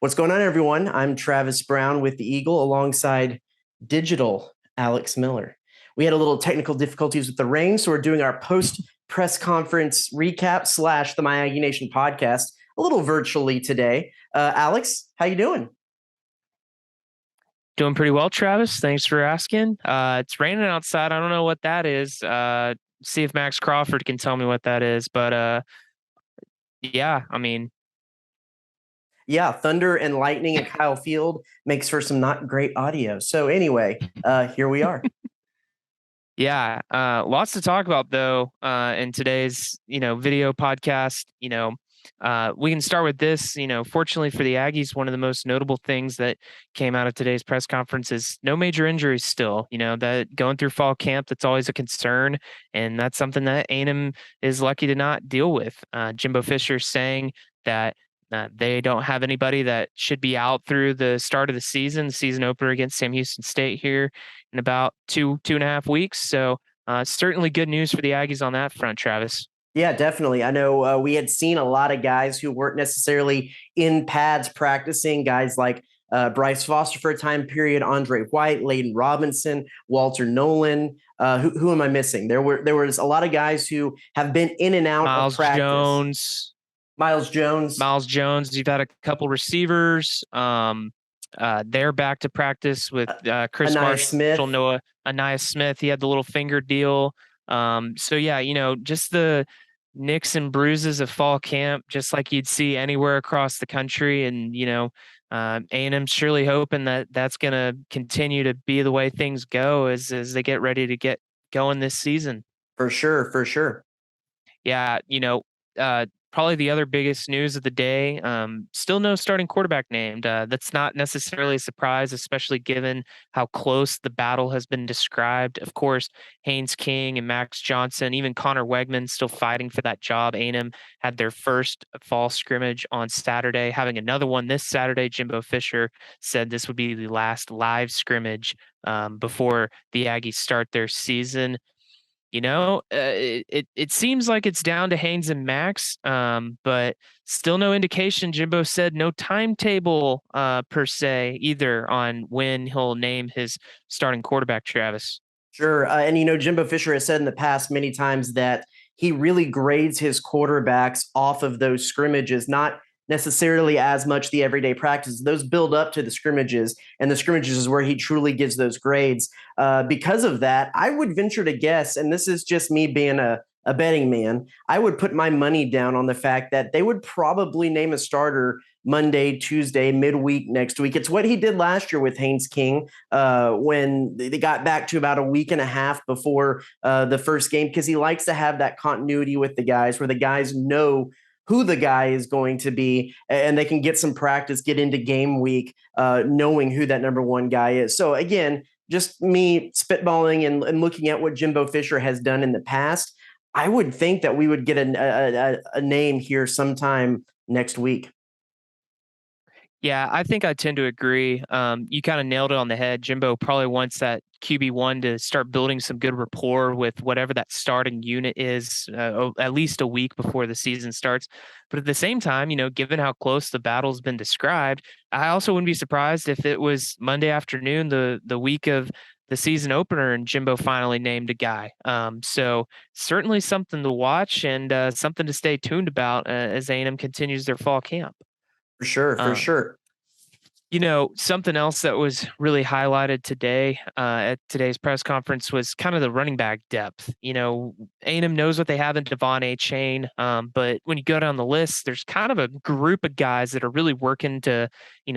What's going on, everyone? I'm Travis Brown with the Eagle alongside digital Alex Miller. We had a little technical difficulties with the rain, so we're doing our post press conference recap slash the My Aggie Nation podcast a little virtually today. Alex, how you doing? Doing pretty well, Travis. Thanks for asking. It's raining outside. I don't know what that is. See if Max Crawford can tell me what that is. But yeah, I mean, Yeah, thunder and lightning at Kyle Field makes for some not great audio. So anyway, here we are. yeah, lots to talk about though in today's video podcast. We can start with this. Fortunately for the Aggies, one of the most notable things that came out of today's press conference is no major injuries still. That going through fall camp, that's always a concern, and that's something that A&M is lucky to not deal with. Jimbo Fisher saying that they don't have anybody that should be out through the start of the season opener against Sam Houston State here in about two and a half weeks. So certainly good news for the Aggies on that front, Travis. Yeah, definitely. I know we had seen a lot of guys who weren't necessarily in pads practicing, guys like Bryce Foster for a time period, Andre White, Layden Robinson, Walter Nolan. Who am I missing? There was a lot of guys who have been in and out of Miles practice. Jones. Miles Jones. Miles Jones. You've had a couple receivers. They're back to practice with Chris Marshall, Noah Anais Smith. He had the little finger deal. So yeah, just the nicks and bruises of fall camp, just like you'd see anywhere across the country. And, A&M's surely hoping that that's going to continue to be the way things go as they get ready to get going this season. For sure. For sure. Yeah. Probably the other biggest news of the day, still no starting quarterback named. That's not necessarily a surprise, especially given how close the battle has been described. Of course, Haynes King and Max Johnson, even Connor Wegman still fighting for that job. A&M had their first fall scrimmage on Saturday, having another one this Saturday. Jimbo Fisher said this would be the last live scrimmage before the Aggies start their season. It seems like it's down to Haynes and Max, but still no indication. Jimbo said no timetable per se either on when he'll name his starting quarterback, Travis. Sure. And Jimbo Fisher has said in the past many times that he really grades his quarterbacks off of those scrimmages, not necessarily as much the everyday practice. Those build up to the scrimmages, and the scrimmages is where he truly gives those grades. Because of that, I would venture to guess, and this is just me being a betting man, I would put my money down on the fact that they would probably name a starter Monday, Tuesday, midweek next week. It's what he did last year with Haynes King when they got back to about a week and a half before the first game, because he likes to have that continuity with the guys where the guys know who the guy is going to be, and they can get some practice, get into game week, knowing who that number one guy is. So again, just me spitballing and looking at what Jimbo Fisher has done in the past, I would think that we would get a name here sometime next week. Yeah, I think I tend to agree. You kind of nailed it on the head. Jimbo probably wants that QB1 to start building some good rapport with whatever that starting unit is, at least a week before the season starts. But at the same time, given how close the battle's been described, I also wouldn't be surprised if it was Monday afternoon, the week of the season opener, and Jimbo finally named a guy. So certainly something to watch and something to stay tuned about as A&M continues their fall camp. For sure, for sure. Something else that was really highlighted today at today's press conference was kind of the running back depth. A&M knows what they have in Devon Achane, but when you go down the list, there's kind of a group of guys that are really working to,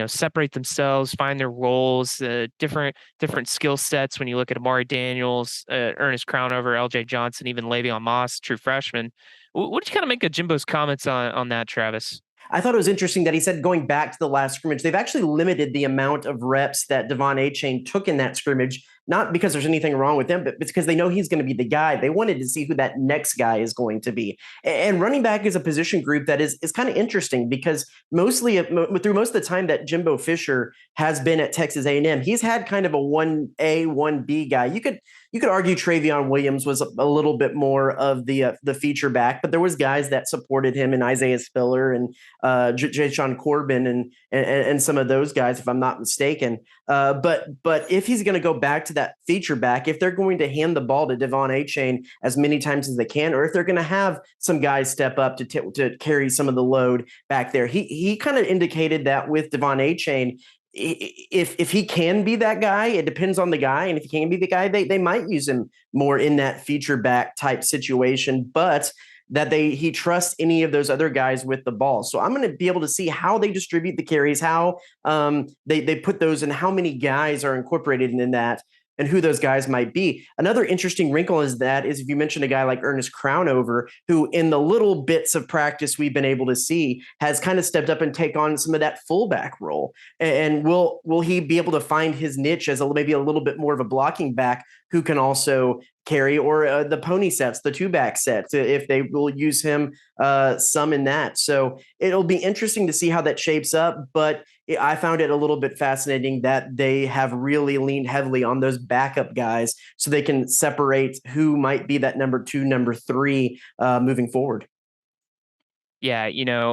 separate themselves, find their roles, different skill sets. When you look at Amari Daniels, Ernest Crownover, LJ Johnson, even Le'Veon Moss, true freshman. What did you kind of make of Jimbo's comments on that, Travis? I thought it was interesting that he said going back to the last scrimmage, they've actually limited the amount of reps that Devon Achane took in that scrimmage, not because there's anything wrong with him, but because they know he's going to be the guy. They wanted to see who that next guy is going to be. And running back is a position group that is kind of interesting because through most of the time that Jimbo Fisher has been at Texas A&M, he's had kind of a 1A, 1B guy. You could You could argue Travion Williams was a little bit more of the feature back, but there was guys that supported him, and Isaiah Spiller and Jay Corbin and some of those guys, if I'm not mistaken. But if he's going to go back to that feature back, if they're going to hand the ball to Devon Achane as many times as they can, or if they're going to have some guys step up to carry some of the load back there, he kind of indicated that with Devon Achane. If he can be that guy, it depends on the guy. And if he can be the guy, they might use him more in that feature back type situation. But that he trusts any of those other guys with the ball. So I'm going to be able to see how they distribute the carries, how they put those, and how many guys are incorporated in that, and who those guys might be. Another interesting wrinkle is if you mentioned a guy like Ernest Crownover, who in the little bits of practice we've been able to see has kind of stepped up and take on some of that fullback role. And will he be able to find his niche as maybe a little bit more of a blocking back who can also carry, or the pony sets, the two back sets, if they will use him some in that. So it'll be interesting to see how that shapes up. But I found it a little bit fascinating that they have really leaned heavily on those backup guys so they can separate who might be that number 2, number 3 moving forward. Yeah,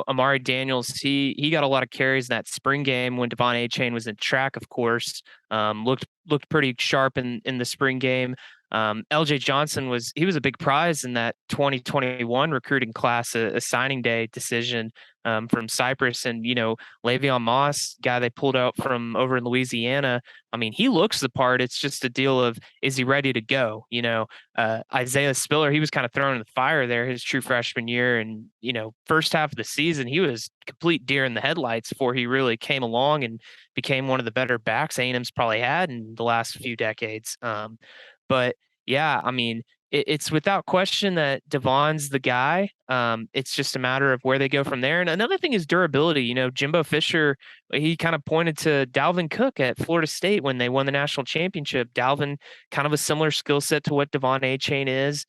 Amari Daniels, he got a lot of carries in that spring game when Devon Achane was in track, of course. Looked pretty sharp in the spring game. LJ Johnson was a big prize in that 2021 recruiting class, a signing day decision from Cyprus. And, Le'Veon Moss, guy they pulled out from over in Louisiana. I mean, he looks the part. It's just a deal of, is he ready to go? Isaiah Spiller, he was kind of thrown in the fire there his true freshman year. And, first half of the season, he was complete deer in the headlights before he really came along and became one of the better backs A&M's probably had in the last few decades. But yeah, I mean, it's without question that Devon's the guy. It's just a matter of where they go from there. And another thing is durability. Jimbo Fisher, he kind of pointed to Dalvin Cook at Florida State when they won the national championship. Dalvin, kind of a similar skill set to what Devon Achane is,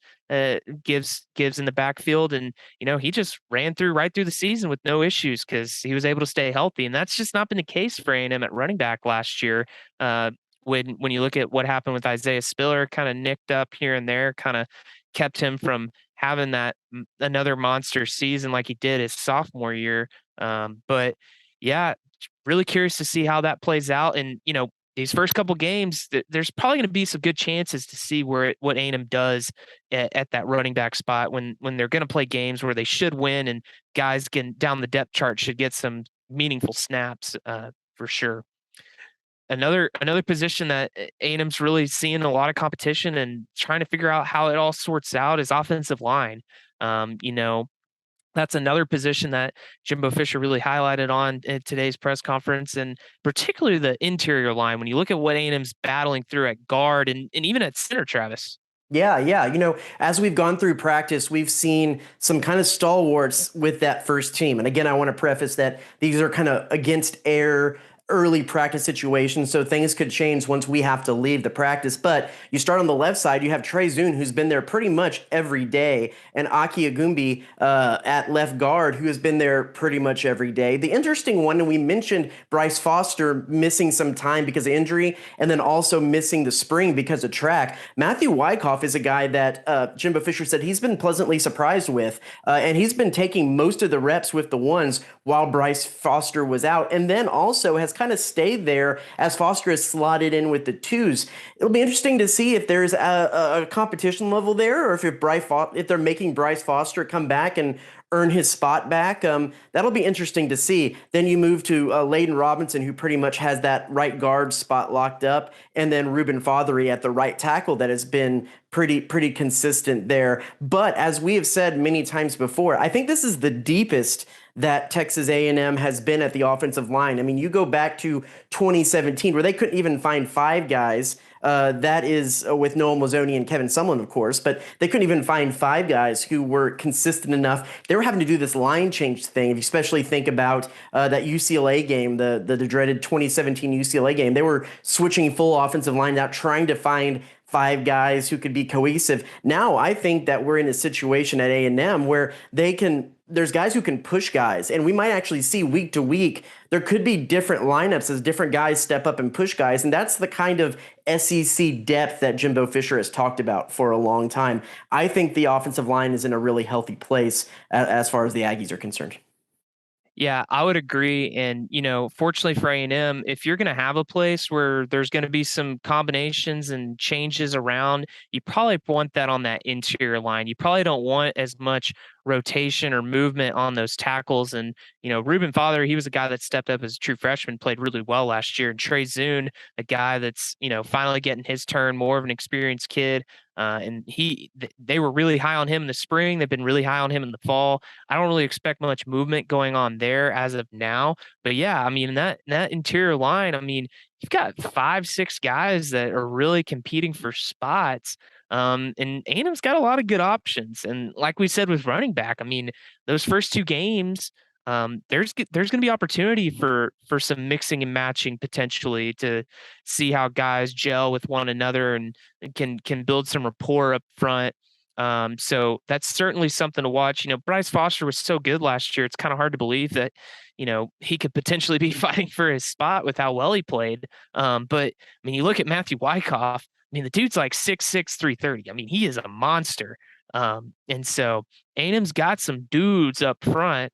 gives in the backfield. And, he just ran right through the season with no issues because he was able to stay healthy. And that's just not been the case for A&M at running back last year. When you look at what happened with Isaiah Spiller, kind of nicked up here and there, kind of kept him from having that another monster season like he did his sophomore year. But yeah, really curious to see how that plays out. And, these first couple games, there's probably going to be some good chances to see what A&M does at that running back spot when they're going to play games where they should win and guys getting down the depth chart should get some meaningful snaps for sure. Another position that A&M's really seeing a lot of competition and trying to figure out how it all sorts out is offensive line. That's another position that Jimbo Fisher really highlighted on in today's press conference, and particularly the interior line. When you look at what A&M's battling through at guard and even at center, Travis. Yeah. As we've gone through practice, we've seen some kind of stalwarts with that first team. And again, I want to preface that these are kind of against air early practice situation, so things could change once we have to leave the practice. But you start on the left side, you have Trey Zune, who's been there pretty much every day, and Aki Agumbi at left guard, who has been there pretty much every day. The interesting one, and we mentioned Bryce Foster missing some time because of injury, and then also missing the spring because of track. Matthew Wyckoff is a guy that Jimbo Fisher said he's been pleasantly surprised with, and he's been taking most of the reps with the ones while Bryce Foster was out, and then also has kind of stayed there as Foster is slotted in with the 2s. It'll be interesting to see if there's a competition level there, or if they're making Bryce Foster come back and earn his spot back. That'll be interesting to see. Then you move to Layden Robinson, who pretty much has that right guard spot locked up, and then Ruben Fothery at the right tackle that has been pretty consistent there. But as we have said many times before, I think this is the deepest that Texas A&M has been at the offensive line. I mean, you go back to 2017 where they couldn't even find 5 guys. That is with Noah Mazzoni and Kevin Sumlin, of course, but they couldn't even find 5 guys who were consistent enough. They were having to do this line change thing. If you especially think about that UCLA game, the dreaded 2017 UCLA game, they were switching full offensive line out, trying to find 5 guys who could be cohesive. Now I think that we're in a situation at A&M where they can there's guys who can push guys, and we might actually see week to week there could be different lineups as different guys step up and push guys, and that's the kind of SEC depth that Jimbo Fisher has talked about for a long time. I think the offensive line is in a really healthy place as far as the Aggies are concerned. Yeah, I would agree. And, fortunately for A&M, if you're going to have a place where there's going to be some combinations and changes around, you probably want that on that interior line. You probably don't want as much rotation or movement on those tackles. And, Reuben Father, he was a guy that stepped up as a true freshman, played really well last year. And Trey Zune, a guy that's, finally getting his turn, more of an experienced kid. And they were really high on him in the spring. They've been really high on him in the fall. I don't really expect much movement going on there as of now. But yeah, I mean that interior line, I mean, you've got 5, 6 guys that are really competing for spots. And A&M's got a lot of good options. And like we said with running back, I mean, those first 2 games, there's going to be opportunity for some mixing and matching potentially to see how guys gel with one another and can build some rapport up front. So that's certainly something to watch. Bryce Foster was so good last year. It's kind of hard to believe that, he could potentially be fighting for his spot with how well he played. But I mean, you look at Matthew Wyckoff. I mean, the dude's like 6'6", 330. I mean, he is a monster. And so A&M's got some dudes up front.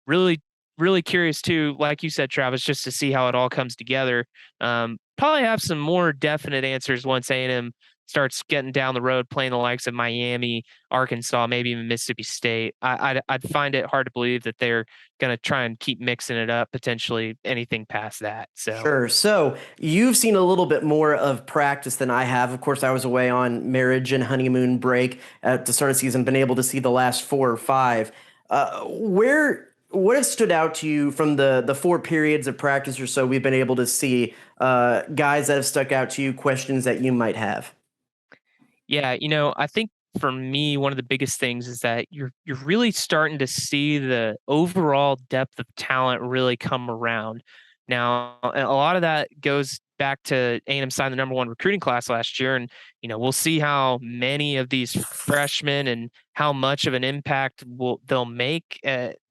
Really, really curious too, like you said, Travis, just to see how it all comes together. Probably have some more definite answers once A&M starts getting down the road, playing the likes of Miami, Arkansas, maybe even Mississippi State. I'd find it hard to believe that they're going to try and keep mixing it up, potentially anything past that. So. Sure. So you've seen a little bit more of practice than I have. Of course, I was away on marriage and honeymoon break at the start of the season, been able to see the last 4 or 5. What has stood out to you from the 4 periods of practice or so we've been able to see, guys that have stuck out to you, questions that you might have? Yeah, I think for me, one of the biggest things is that you're really starting to see the overall depth of talent really come around. Now, a lot of that goes back to A&M signed the number 1 recruiting class last year, and we'll see how many of these freshmen and how much of an impact they'll make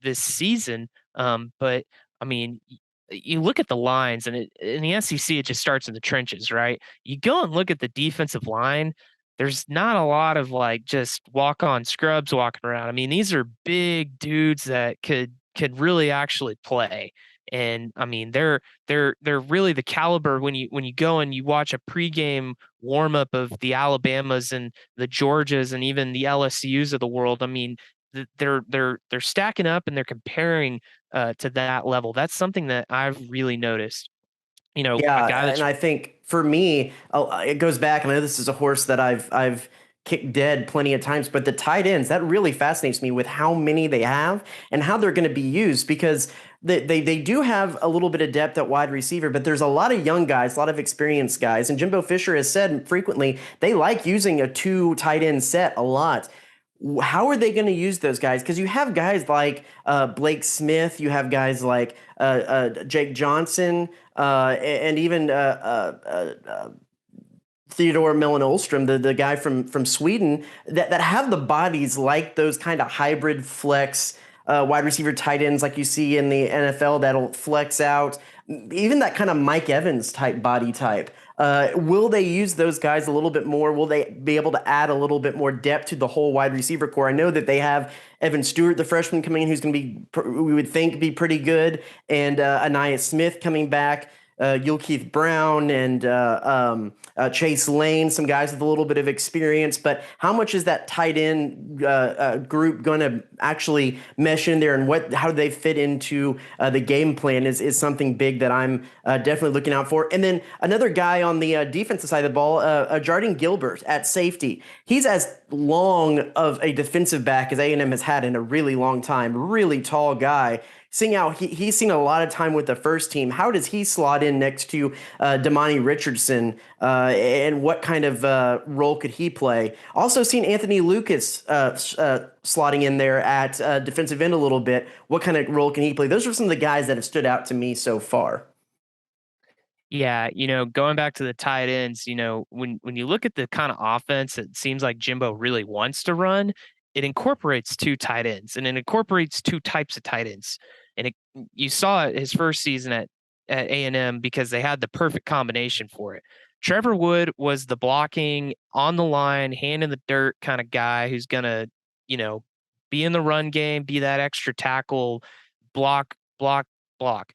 this season. But I mean, you look at the lines, and in the SEC, it just starts in the trenches, right? You go and look at the defensive line, there's not a lot of like just walk on scrubs walking around. I mean, these are big dudes that could really actually play. And I mean, they're really the caliber when you go and you watch a pregame warm up of the Alabamas and the Georgias and even the LSUs of the world. I mean, they're stacking up and they're comparing to that level. That's something that I've really noticed. A guy Yeah, and that's I think for me, it goes back. And I know this is a horse that I've kicked dead plenty of times, but the tight ends, that really fascinates me with how many they have and how they're going to be used, because they do have a little bit of depth at wide receiver, but there's a lot of young guys, a lot of experienced guys, and Jimbo Fisher has said frequently they like using a 2 tight end set a lot. How are they going to use those guys? Because you have guys like Blake Smith, you have guys like Jake Johnson, and even Theodore Millen Olstrom, the guy from Sweden, that have the bodies like those kind of hybrid flex wide receiver tight ends like you see in the NFL that'll flex out, even that kind of Mike Evans type body type. Will they use those guys a little bit more? Will they be able to add a little bit more depth to the whole wide receiver core? I know that they have Evan Stewart, the freshman, coming in, who's going to be, we would think, be pretty good, and Anaya Smith coming back. Yul Keith Brown and Chase Lane, some guys with a little bit of experience. But how much is that tight end group going to actually mesh in there, and how do they fit into the game plan is something big that I'm definitely looking out for. And then another guy on the defensive side of the ball, Jardine Gilbert at safety. He's as long of a defensive back as A&M has had in a really long time. Really tall guy. Seeing how he's seen a lot of time with the first team, how does he slot in next to Damani Richardson, and what kind of role could he play? Also seen Anthony Lucas slotting in there at defensive end a little bit. What kind of role can he play? Those are some of the guys that have stood out to me so far. Yeah, going back to the tight ends, when you look at the kind of offense it seems like Jimbo really wants to run, it incorporates two tight ends and it incorporates two types of tight ends. And you saw it his first season at A&M because they had the perfect combination for it. Trevor Wood was the blocking on the line, hand in the dirt kind of guy who's going to, be in the run game, be that extra tackle, block, block, block.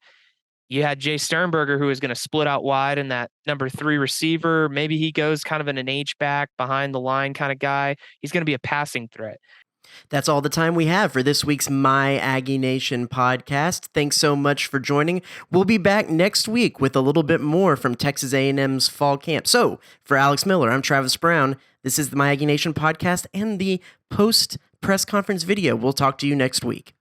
You had Jay Sternberger, who is going to split out wide in that number 3 receiver. Maybe he goes kind of in an H-back behind the line kind of guy. He's going to be a passing threat. That's all the time we have for this week's My Aggie Nation podcast. Thanks so much for joining. We'll be back next week with a little bit more from Texas A&M's fall camp. So, for Alex Miller, I'm Travis Brown. This is the My Aggie Nation podcast and the post press conference video. We'll talk to you next week.